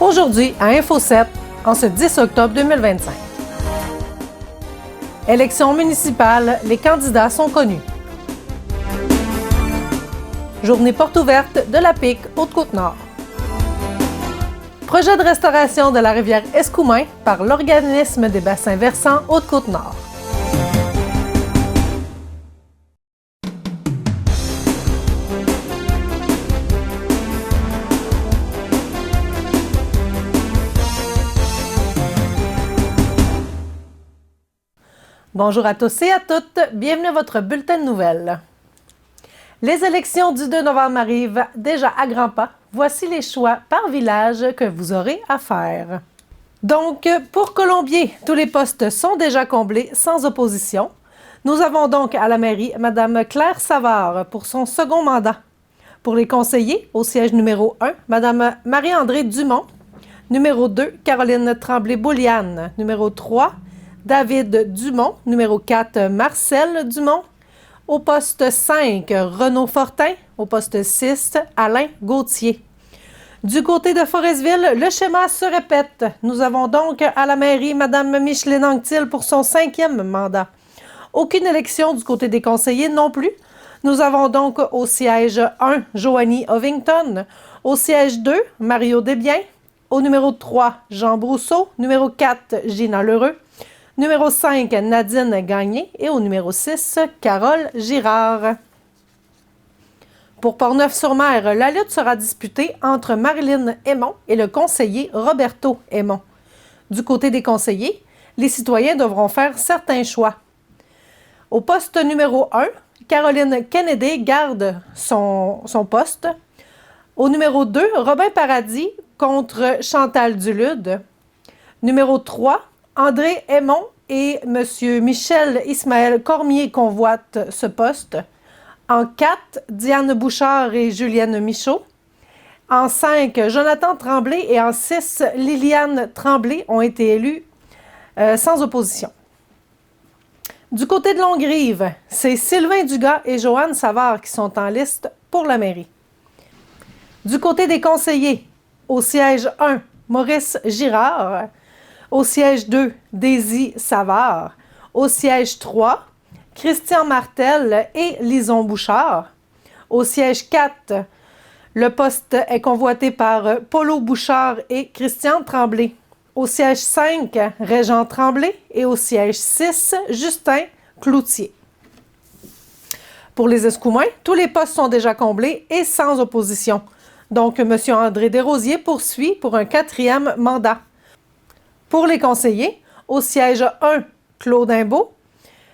Aujourd'hui, à Info 7, en ce 10 octobre 2025. Élections municipales, les candidats sont connus. Journée porte ouverte de la Pique, Haute-Côte-Nord. Projet de restauration de la rivière Escoumins par l'Organisme des bassins versants Haute-Côte-Nord. Bonjour à tous et à toutes, bienvenue à votre bulletin de nouvelles. Les élections du 2 novembre arrivent déjà à grands pas. Voici les choix par village que vous aurez à faire. Donc, pour Colombier, tous les postes sont déjà comblés sans opposition. Nous avons donc à la mairie Mme Claire Savard pour son second mandat. Pour les conseillers, au siège numéro 1, Mme Marie-André Dumont. Numéro 2, Caroline Tremblay-Bouliane. Numéro 3, David Dumont. Numéro 4, Marcel Dumont. Au poste 5, Renaud Fortin. Au poste 6, Alain Gauthier. Du côté de Forestville, le schéma se répète. Nous avons donc à la mairie Mme Micheline Anctil pour son 5e mandat. Aucune élection du côté des conseillers non plus. Nous avons donc au siège 1, Joanie Ovington. Au siège 2, Mario Desbiens. Au numéro 3, Jean Brousseau. Numéro 4, Gina Lheureux. Numéro 5, Nadine Gagné. Et au numéro 6, Carole Girard. Pour Portneuf-sur-Mer, la lutte sera disputée entre Marilyn Aymon et le conseiller Roberto Aymon. Du côté des conseillers, les citoyens devront faire certains choix. Au poste numéro 1, Caroline Kennedy garde son poste. Au numéro 2, Robin Paradis contre Chantal Dulude. Numéro 3, André Aymon et M. Michel Ismaël Cormier convoitent ce poste. En 4, Diane Bouchard et Julienne Michaud. En 5, Jonathan Tremblay et en 6, Liliane Tremblay ont été élus sans opposition. Du côté de Longrive, c'est Sylvain Dugas et Joanne Savard qui sont en liste pour la mairie. Du côté des conseillers, au siège 1, Maurice Girard. Au siège 2, Daisy Savard. Au siège 3, Christian Martel et Lison Bouchard. Au siège 4, le poste est convoité par Paulo Bouchard et Christian Tremblay. Au siège 5, Régent Tremblay. Et au siège 6, Justin Cloutier. Pour les Escoumins, tous les postes sont déjà comblés et sans opposition. Donc, M. André Desrosiers poursuit pour un 4e mandat. Pour les conseillers, au siège 1, Claude Imbeau.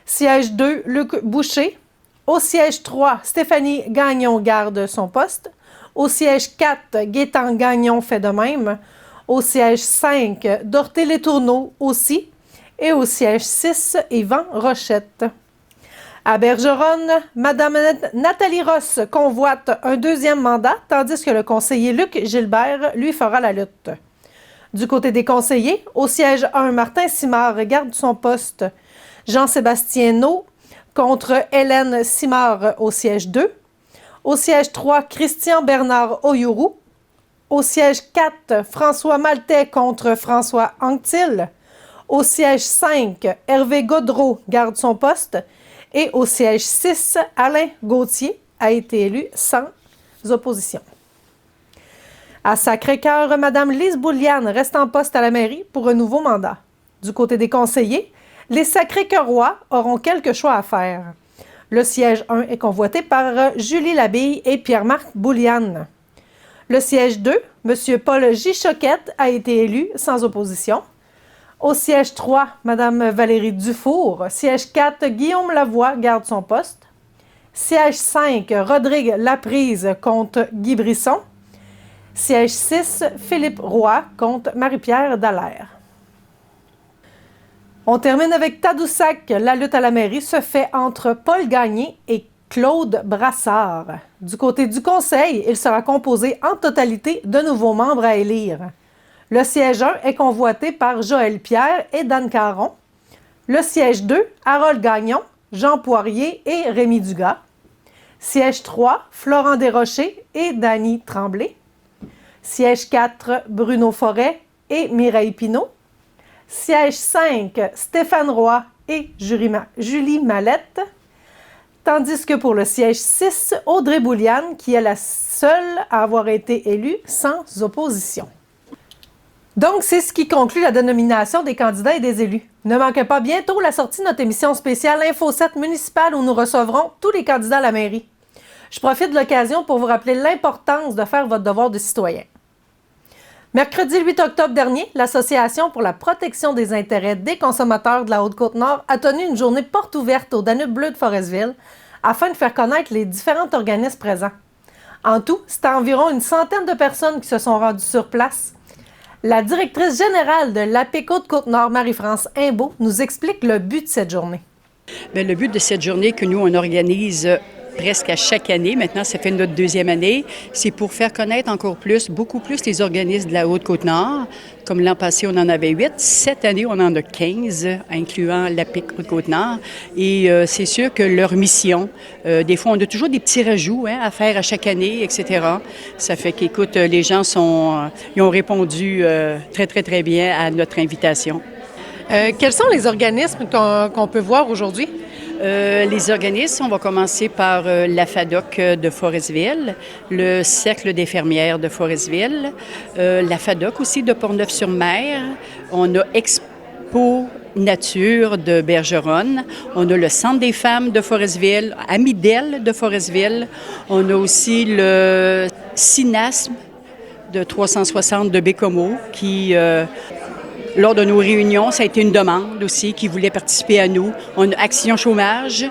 Siège 2, Luc Boucher. Au siège 3, Stéphanie Gagnon garde son poste. Au siège 4, Gaétan Gagnon fait de même. Au siège 5, Dorotée Letourneau aussi. Et au siège 6, Yvan Rochette. À Bergeronne, Mme Nathalie Ross convoite un 2e mandat, tandis que le conseiller Luc Gilbert lui fera la lutte. Du côté des conseillers, au siège 1, Martin Simard garde son poste. Jean-Sébastien Nault contre Hélène Simard au siège 2. Au siège 3, Christian Bernard Oyourou. Au siège 4, François Maltais contre François Anctil. Au siège 5, Hervé Gaudreau garde son poste. Et au siège 6, Alain Gauthier a été élu sans opposition. À Sacré-Cœur, Mme Lise Bouliane reste en poste à la mairie pour un nouveau mandat. Du côté des conseillers, les Sacré-Cœurois auront quelques choix à faire. Le siège 1 est convoité par Julie Labille et Pierre-Marc Bouliane. Le siège 2, M. Paul J. Choquette a été élu sans opposition. Au siège 3, Mme Valérie Dufour. Siège 4, Guillaume Lavoie garde son poste. Siège 5, Rodrigue Laprise contre Guy Brisson. Siège 6, Philippe Roy contre Marie-Pierre Dallaire. On termine avec Tadoussac. La lutte à la mairie se fait entre Paul Gagné et Claude Brassard. Du côté du conseil, il sera composé en totalité de nouveaux membres à élire. Le siège 1 est convoité par Joël Pierre et Dan Caron. Le siège 2, Harold Gagnon, Jean Poirier et Rémi Dugas. Siège 3, Florent Desrochers et Dany Tremblay. Siège 4, Bruno Forêt et Mireille Pinault. Siège 5, Stéphane Roy et Julie Mallette. Tandis que pour le siège 6, Audrey Bouliane, qui est la seule à avoir été élue sans opposition. Donc, c'est ce qui conclut la dénomination des candidats et des élus. Ne manquez pas bientôt la sortie de notre émission spéciale Info 7 municipale où nous recevrons tous les candidats à la mairie. Je profite de l'occasion pour vous rappeler l'importance de faire votre devoir de citoyen. Mercredi 8 octobre dernier, l'Association pour la protection des intérêts des consommateurs de la Haute-Côte-Nord a tenu une journée porte ouverte au Danube bleu de Forestville afin de faire connaître les différents organismes présents. En tout, c'était environ une centaine de personnes qui se sont rendues sur place. La directrice générale de l'APIC Haute-Côte-Nord, Marie-France Imbeau, nous explique le but de cette journée. Bien, le but de cette journée que nous, on organise presque à chaque année, maintenant ça fait notre deuxième année, c'est pour faire connaître encore plus, beaucoup plus les organismes de la Haute-Côte-Nord. Comme l'an passé, on en avait 8. Cette année, on en a 15, incluant l'APIC Haute-Côte-Nord. Et c'est sûr que leur mission, des fois, on a toujours des petits rajouts à faire à chaque année, etc. Ça fait qu'écoute, les gens ils ont répondu très, très, très bien à notre invitation. Quels sont les organismes qu'on peut voir aujourd'hui? Les organismes, on va commencer par la FADOC de Forestville, le Cercle des fermières de Forestville, la FADOC aussi de Portneuf-sur-Mer. On a Expo Nature de Bergeronne. On a le Centre des femmes de Forestville, Amidel de Forestville. On a aussi le CINASM de 360 de Bécomo qui... Lors de nos réunions, ça a été une demande aussi qui voulait participer à nous. On a Action Chômage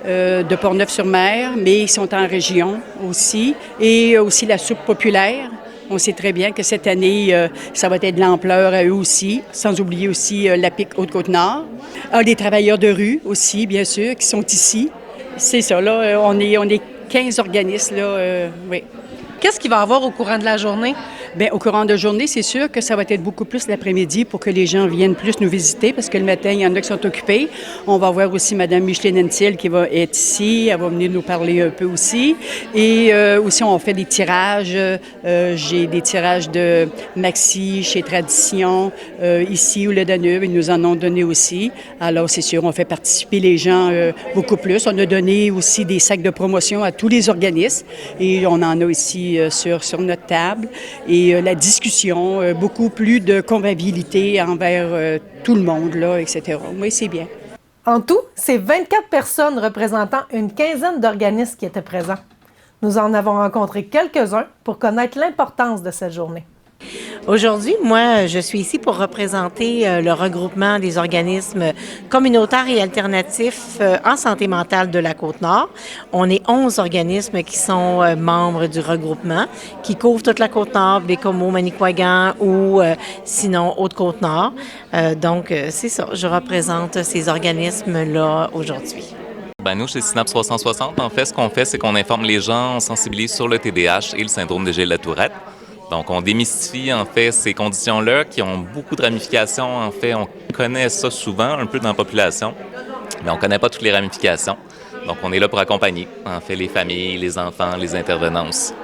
de Portneuf-sur-Mer, mais ils sont en région aussi. Et aussi la soupe populaire. On sait très bien que cette année, ça va être de l'ampleur à eux aussi, sans oublier aussi l'APIC Haute-Côte-Nord. Les travailleurs de rue aussi, bien sûr, qui sont ici. C'est ça, là, on est 15 organismes, là, oui. Qu'est-ce qu'il va y avoir au courant de la journée? Bien, au courant de la journée, c'est sûr que ça va être beaucoup plus l'après-midi pour que les gens viennent plus nous visiter parce que le matin, il y en a qui sont occupés. On va voir aussi Mme Micheline Antil qui va être ici. Elle va venir nous parler un peu aussi. Et aussi, on fait des tirages. J'ai des tirages de Maxi chez Tradition, ici ou le Danube. Ils nous en ont donné aussi. Alors, c'est sûr, on fait participer les gens beaucoup plus. On a donné aussi des sacs de promotion à tous les organismes et on en a ici sur notre table. Et la discussion, beaucoup plus de convivialité envers tout le monde, là, etc. Oui, c'est bien. En tout, c'est 24 personnes représentant une quinzaine d'organismes qui étaient présents. Nous en avons rencontré quelques-uns pour connaître l'importance de cette journée. Aujourd'hui, moi, je suis ici pour représenter le regroupement des organismes communautaires et alternatifs en santé mentale de la Côte-Nord. On est 11 organismes qui sont membres du regroupement, qui couvrent toute la Côte-Nord, Bécomo, Manicouagan ou sinon Haute-Côte-Nord. Donc, c'est ça, je représente ces organismes-là aujourd'hui. Ben nous, chez Synapse 360, en fait, ce qu'on fait, c'est qu'on informe les gens, on sensibilise sur le TDAH et le syndrome de Gilles-Latourette. Donc, on démystifie, en fait, ces conditions-là qui ont beaucoup de ramifications. En fait, on connaît ça souvent, un peu dans la population, mais on ne connaît pas toutes les ramifications. Donc, on est là pour accompagner, en fait, les familles, les enfants, les intervenants aussi.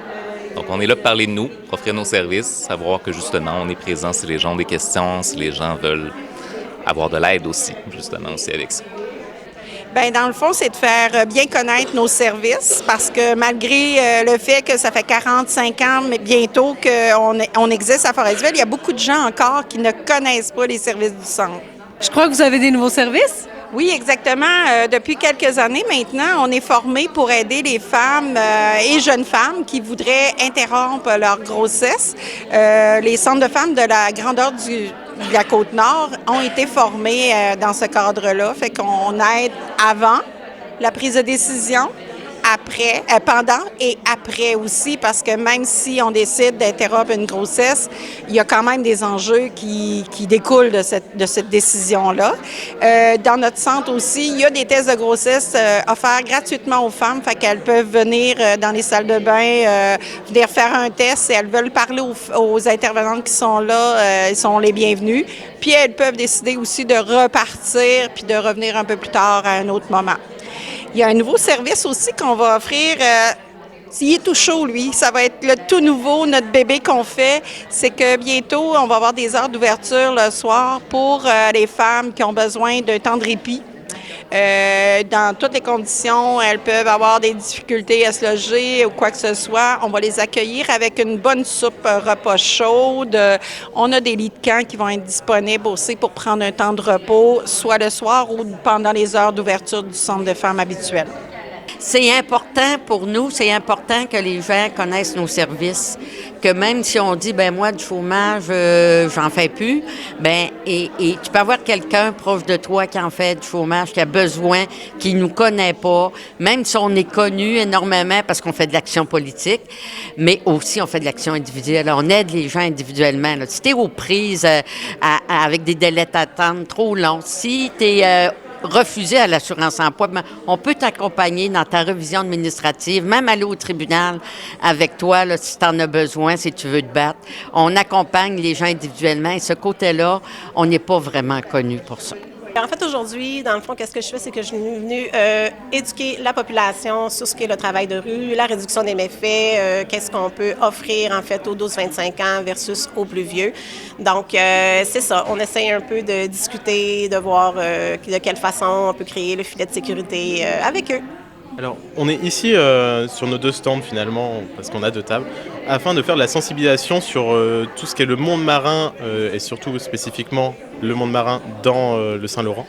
Donc, on est là pour parler de nous, pour offrir nos services, savoir que, justement, on est présent si les gens ont des questions, si les gens veulent avoir de l'aide aussi, justement, aussi avec ça. Bien, dans le fond, c'est de faire bien connaître nos services parce que malgré le fait que ça fait 45 ans, mais bientôt qu'on existe à Forestville, il y a beaucoup de gens encore qui ne connaissent pas les services du centre. Je crois que vous avez des nouveaux services? Oui, exactement. Depuis quelques années maintenant, on est formé pour aider les femmes et jeunes femmes qui voudraient interrompre leur grossesse. Les centres de femmes de la grandeur de la Côte-Nord ont été formés dans ce cadre-là. Fait qu'on aide avant la prise de décision, après, pendant et après aussi, parce que même si on décide d'interrompre une grossesse, il y a quand même des enjeux qui découlent de cette décision-là. Dans notre centre aussi, il y a des tests de grossesse offerts gratuitement aux femmes, fait qu'elles peuvent venir dans les salles de bain, venir faire un test. Si elles veulent parler aux intervenantes qui sont là, ils sont les bienvenus. Puis elles peuvent décider aussi de repartir puis de revenir un peu plus tard à un autre moment. Il y a un nouveau service aussi qu'on va offrir Il est tout chaud, lui. Ça va être le tout nouveau, notre bébé qu'on fait. C'est que bientôt, on va avoir des heures d'ouverture le soir pour les femmes qui ont besoin d'un temps de répit. Dans toutes les conditions, elles peuvent avoir des difficultés à se loger ou quoi que ce soit. On va les accueillir avec une bonne soupe repas chaude. On a des lits de camp qui vont être disponibles aussi pour prendre un temps de repos, soit le soir ou pendant les heures d'ouverture du centre de femmes habituel. C'est important pour nous, c'est important que les gens connaissent nos services, que même si on dit, ben moi, du chômage, j'en fais plus, ben et tu peux avoir quelqu'un proche de toi qui en fait du chômage, qui a besoin, qui nous connaît pas, même si on est connu énormément parce qu'on fait de l'action politique, mais aussi on fait de l'action individuelle. On aide les gens individuellement. Là. Si tu es aux prises avec des délais d'attente trop longs, si tu es refusé à l'assurance-emploi, on peut t'accompagner dans ta révision administrative, même aller au tribunal avec toi là, si tu en as besoin, si tu veux te battre. On accompagne les gens individuellement et ce côté-là, on n'est pas vraiment connu pour ça. En fait, aujourd'hui, dans le fond, qu'est-ce que je fais, c'est que je suis venue éduquer la population sur ce qu'est le travail de rue, la réduction des méfaits, qu'est-ce qu'on peut offrir, en fait, aux 12-25 ans versus aux plus vieux. Donc, c'est ça. On essaye un peu de discuter, de voir de quelle façon on peut créer le filet de sécurité avec eux. Alors, on est ici sur nos 2 stands finalement, parce qu'on a 2 tables, afin de faire de la sensibilisation sur tout ce qu'est le monde marin et surtout spécifiquement le monde marin dans le Saint-Laurent.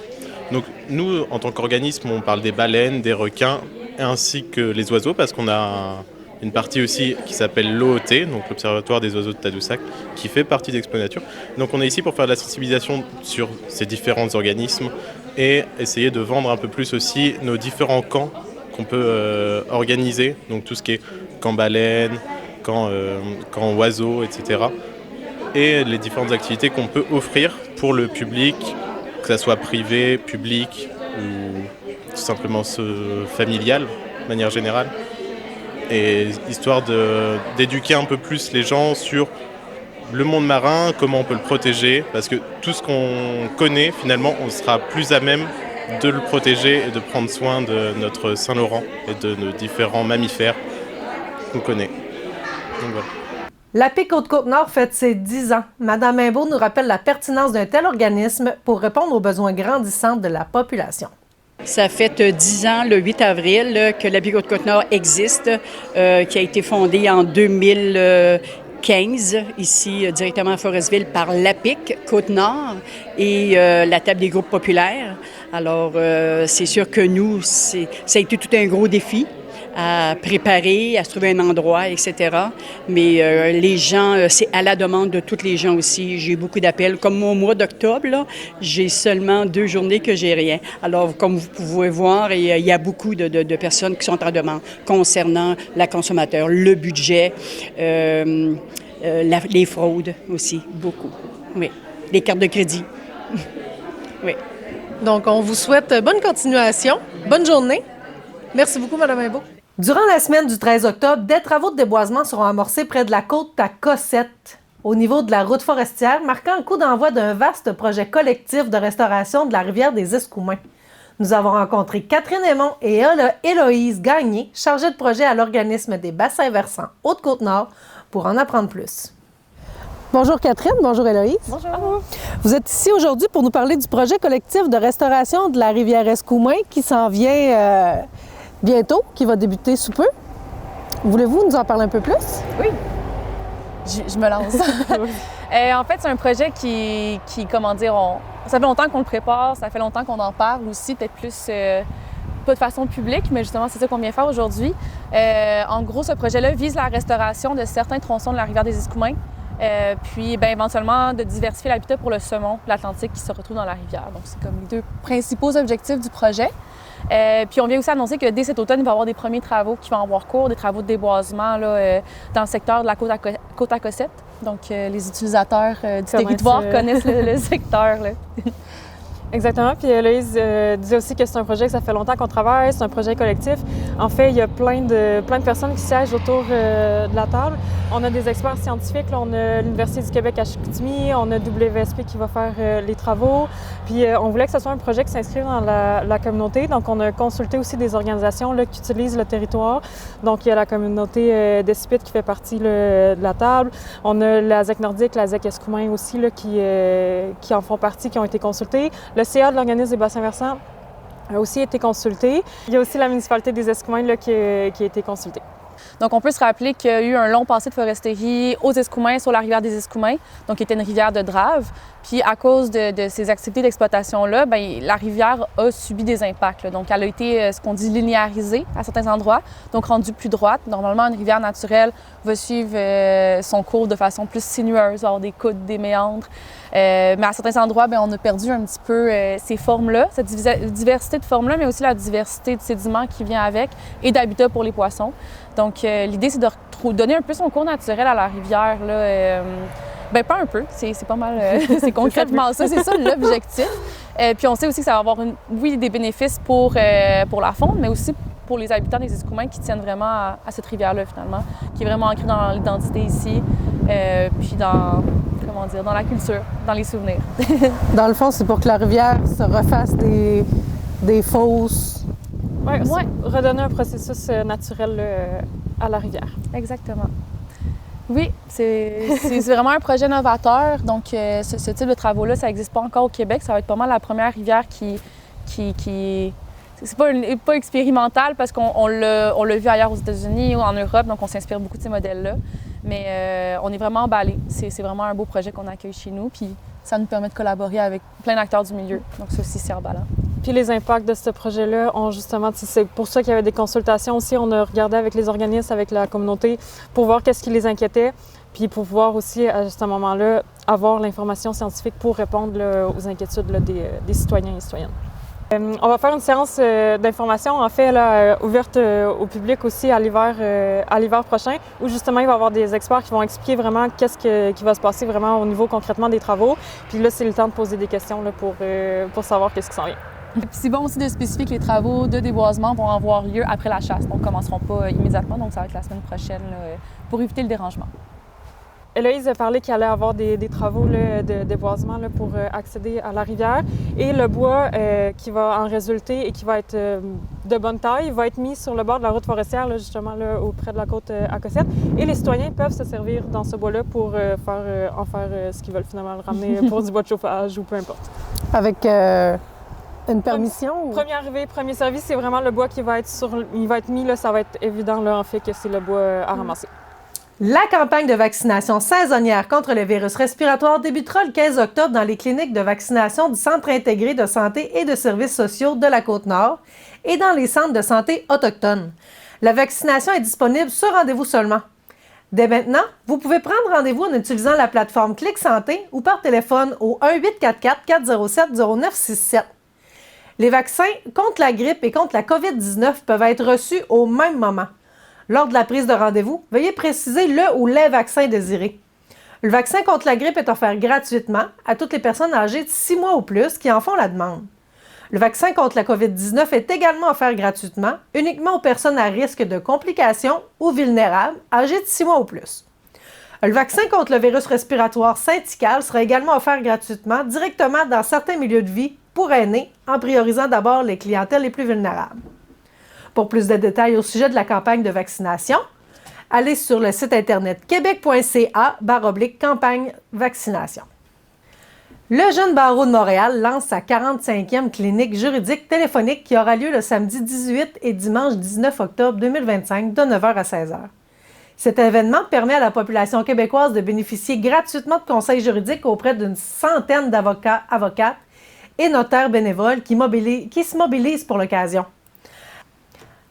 Donc nous, en tant qu'organisme, on parle des baleines, des requins, ainsi que les oiseaux, parce qu'on a une partie aussi qui s'appelle l'OOT, donc l'Observatoire des oiseaux de Tadoussac, qui fait partie d'Expo Nature. Donc on est ici pour faire de la sensibilisation sur ces différents organismes et essayer de vendre un peu plus aussi nos différents camps qu'on peut organiser, donc tout ce qui est camp baleine, camp oiseaux, etc. Et les différentes activités qu'on peut offrir pour le public, que ce soit privé, public ou tout simplement familial, de manière générale. Et histoire d'éduquer un peu plus les gens sur le monde marin, comment on peut le protéger, parce que tout ce qu'on connaît, finalement, on sera plus à même de le protéger et de prendre soin de notre Saint-Laurent et de nos différents mammifères qu'on connaît. Donc voilà. L'APIC Côte-Côte-Nord fête ses 10 ans. Madame Imbeau nous rappelle la pertinence d'un tel organisme pour répondre aux besoins grandissants de la population. Ça fait 10 ans, le 8 avril, que l'APIC Côte-Côte-Nord existe, qui a été fondée en 2015, ici directement à Forestville, par l'APIC Côte-Nord et la table des groupes populaires. Alors, c'est sûr que nous, ça a été tout un gros défi à préparer, à se trouver un endroit, etc. Mais les gens, c'est à la demande de tous les gens aussi. J'ai eu beaucoup d'appels. Comme au mois d'octobre, là, j'ai seulement 2 journées que j'ai rien. Alors, comme vous pouvez voir, il y a beaucoup de personnes qui sont en demande concernant la consommateur, le budget, les fraudes aussi, beaucoup. Oui, les cartes de crédit. Oui. Donc, on vous souhaite bonne continuation, bonne journée. Merci beaucoup, Mme Imbeau. Durant la semaine du 13 octobre, des travaux de déboisement seront amorcés près de la côte à Cossette, au niveau de la route forestière, marquant le coup d'envoi d'un vaste projet collectif de restauration de la rivière des Escoumins. Nous avons rencontré Catherine Aymon et Héloïse Gagné, chargées de projet à l'organisme des bassins versants Haute-Côte-Nord, pour en apprendre plus. Bonjour Catherine, bonjour Héloïse. Bonjour. Vous êtes ici aujourd'hui pour nous parler du projet collectif de restauration de la rivière Escoumins qui s'en vient bientôt, qui va débuter sous peu. Voulez-vous nous en parler un peu plus? Oui, je me lance. En fait, c'est un projet qui comment dire, ça fait longtemps qu'on le prépare, ça fait longtemps qu'on en parle aussi, peut-être plus, pas de façon publique, mais justement, c'est ça qu'on vient faire aujourd'hui. En gros, ce projet-là vise la restauration de certains tronçons de la rivière des Escoumins, puis éventuellement de diversifier l'habitat pour le saumon, l'Atlantique, qui se retrouve dans la rivière. Donc, c'est comme les 2 principaux objectifs du projet. Puis on vient aussi annoncer que dès cet automne, il va y avoir des premiers travaux qui vont avoir cours, des travaux de déboisement là, dans le secteur de la côte à Cossette. Donc les utilisateurs du territoire connaissent le secteur. Là. Exactement. Puis Héloïse disait aussi que c'est un projet que ça fait longtemps qu'on travaille, c'est un projet collectif. En fait, il y a plein de personnes qui siègent autour de la table. On a des experts scientifiques, là, on a l'Université du Québec à Chicoutimi, on a WSP qui va faire les travaux. Puis on voulait que ce soit un projet qui s'inscrive dans la communauté. Donc on a consulté aussi des organisations là, qui utilisent le territoire. Donc il y a la communauté d'Espit qui fait partie là, de la table. On a la ZEC nordique, la ZEC Escoumins aussi là, qui en font partie, qui ont été consultés. Le CA de l'organisme des bassins versants a aussi été consulté. Il y a aussi la municipalité des Escoumins là, qui a été consultée. Donc, on peut se rappeler qu'il y a eu un long passé de foresterie aux Escoumins, sur la rivière des Escoumins, donc qui était une rivière de drave. Puis, à cause de ces activités d'exploitation-là, bien, la rivière a subi des impacts, là. Donc, elle a été, ce qu'on dit, linéarisée à certains endroits, donc rendue plus droite. Normalement, une rivière naturelle va suivre son cours de façon plus sinueuse, avoir des coudes, des méandres. Mais à certains endroits, bien, on a perdu un petit peu ces formes-là, cette diversité de formes-là, mais aussi la diversité de sédiments qui vient avec et d'habitat pour les poissons. Donc, l'idée, c'est de donner un peu son cours naturel à la rivière, là. Bien, pas un peu, c'est pas mal, c'est concrètement ça, c'est ça l'objectif. Puis on sait aussi que ça va avoir, des bénéfices pour la faune, mais aussi pour les habitants des Escoumins qui tiennent vraiment à cette rivière-là, finalement, qui est vraiment ancrée dans l'identité ici, puis dans la culture, dans les souvenirs. Dans le fond, c'est pour que la rivière se refasse des fosses. Oui, redonner un processus naturel à la rivière. Exactement. Oui, c'est vraiment un projet novateur. Donc, ce type de travaux-là, ça n'existe pas encore au Québec. Ça va être pas mal la première rivière qui c'est pas expérimental parce qu'on l'a vu ailleurs aux États-Unis ou en Europe, donc on s'inspire beaucoup de ces modèles-là. Mais on est vraiment emballés. C'est vraiment un beau projet qu'on accueille chez nous. Puis ça nous permet de collaborer avec plein d'acteurs du milieu. Donc ça aussi, c'est emballant. Puis les impacts de ce projet-là ont justement, c'est pour ça qu'il y avait des consultations aussi. On a regardé avec les organismes, avec la communauté, pour voir qu'est-ce qui les inquiétait, puis pour pouvoir aussi, à ce moment-là, avoir l'information scientifique pour répondre là, aux inquiétudes là, des citoyens et citoyennes. On va faire une séance d'information, en fait, là, ouverte au public aussi à l'hiver prochain, où justement, il va y avoir des experts qui vont expliquer vraiment qu'est-ce qui va se passer vraiment au niveau concrètement des travaux. Puis là, c'est le temps de poser des questions là, pour savoir qu'est-ce qui s'en vient. Puis c'est bon aussi de spécifier que les travaux de déboisement vont avoir lieu après la chasse, donc ne commenceront pas immédiatement, donc ça va être la semaine prochaine là, pour éviter le dérangement. Héloïse a parlé qu'il allait avoir des travaux là, de déboisement là, pour accéder à la rivière. Et le bois qui va en résulter et qui va être de bonne taille va être mis sur le bord de la route forestière, là, justement là, auprès de la côte à Cossette. Et les citoyens peuvent se servir dans ce bois-là pour en faire ce qu'ils veulent finalement, le ramener pour du bois de chauffage ou peu importe. Avec une permission? Premier arrivé, premier service, c'est vraiment le bois qui va être mis, là, ça va être évident là, en fait que c'est le bois à ramasser. La campagne de vaccination saisonnière contre le virus respiratoire débutera le 15 octobre dans les cliniques de vaccination du Centre intégré de santé et de services sociaux de la Côte-Nord et dans les centres de santé autochtones. La vaccination est disponible sur rendez-vous seulement. Dès maintenant, vous pouvez prendre rendez-vous en utilisant la plateforme Clic Santé ou par téléphone au 1-844-407-0967. Les vaccins contre la grippe et contre la COVID-19 peuvent être reçus au même moment. Lors de la prise de rendez-vous, veuillez préciser le ou les vaccins désirés. Le vaccin contre la grippe est offert gratuitement à toutes les personnes âgées de 6 mois ou plus qui en font la demande. Le vaccin contre la COVID-19 est également offert gratuitement, uniquement aux personnes à risque de complications ou vulnérables, âgées de 6 mois ou plus. Le vaccin contre le virus respiratoire syncytial sera également offert gratuitement directement dans certains milieux de vie pour aînés, en priorisant d'abord les clientèles les plus vulnérables. Pour plus de détails au sujet de la campagne de vaccination, allez sur le site internet québec.ca/campagne vaccination. Le Jeune Barreau de Montréal lance sa 45e clinique juridique téléphonique qui aura lieu le samedi 18 et dimanche 19 octobre 2025 de 9h à 16h. Cet événement permet à la population québécoise de bénéficier gratuitement de conseils juridiques auprès d'une centaine d'avocats, avocates et notaires bénévoles qui se mobilisent pour l'occasion.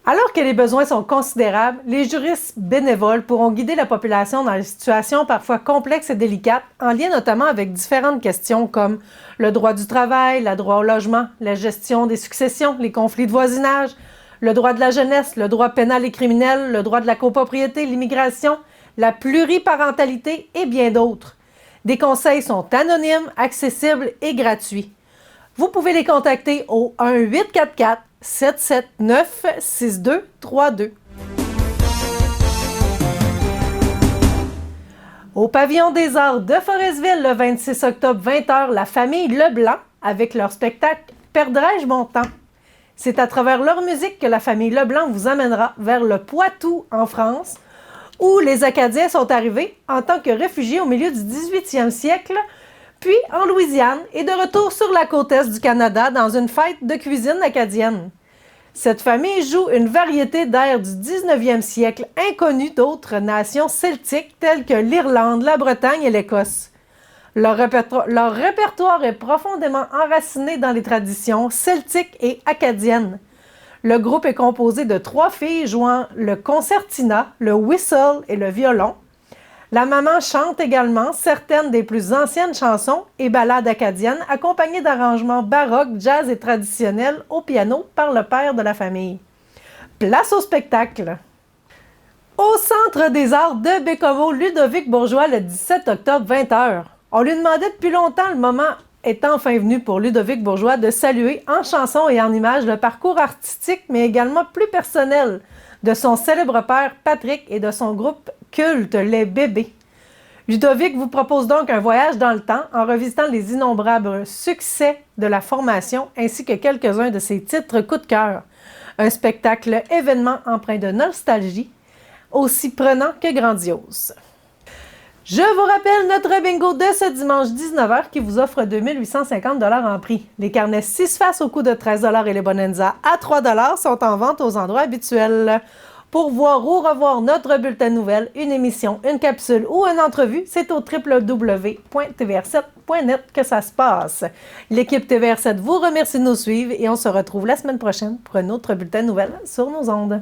Alors que les besoins sont considérables, les juristes bénévoles pourront guider la population dans des situations parfois complexes et délicates, en lien notamment avec différentes questions comme le droit du travail, le droit au logement, la gestion des successions, les conflits de voisinage, le droit de la jeunesse, le droit pénal et criminel, le droit de la copropriété, l'immigration, la pluriparentalité et bien d'autres. Des conseils sont anonymes, accessibles et gratuits. Vous pouvez les contacter au 1-844 779-6232. Au Pavillon des Arts de Forestville, le 26 octobre, 20h, la famille Leblanc, avec leur spectacle « Perdrais-je mon temps ». C'est à travers leur musique que la famille Leblanc vous amènera vers le Poitou, en France, où les Acadiens sont arrivés en tant que réfugiés au milieu du 18e siècle, puis en Louisiane et de retour sur la côte est du Canada dans une fête de cuisine acadienne. Cette famille joue une variété d'airs du 19e siècle inconnus d'autres nations celtiques telles que l'Irlande, la Bretagne et l'Écosse. Leur répertoire est profondément enraciné dans les traditions celtiques et acadiennes. Le groupe est composé de 3 filles jouant le concertina, le whistle et le violon. La maman chante également certaines des plus anciennes chansons et ballades acadiennes, accompagnées d'arrangements baroques, jazz et traditionnels au piano par le père de la famille. Place au spectacle! Au Centre des Arts de Bécomo, Ludovic Bourgeois, le 17 octobre, 20h. On lui demandait depuis longtemps, le moment est enfin venu pour Ludovic Bourgeois de saluer en chansons et en images le parcours artistique, mais également plus personnel, de son célèbre père Patrick et de son groupe culte Les Bébés. Ludovic vous propose donc un voyage dans le temps en revisitant les innombrables succès de la formation ainsi que quelques-uns de ses titres coup de cœur. Un spectacle événement empreint de nostalgie, aussi prenant que grandiose. Je vous rappelle notre bingo de ce dimanche 19h qui vous offre 2850 $ en prix. Les carnets 6 faces au coût de 13 $ et les bonanza à 3 $ sont en vente aux endroits habituels. Pour voir ou revoir notre bulletin de nouvelles, une émission, une capsule ou une entrevue, c'est au www.tvr7.net que ça se passe. L'équipe TVR7 vous remercie de nous suivre et on se retrouve la semaine prochaine pour un autre bulletin de nouvelles sur nos ondes.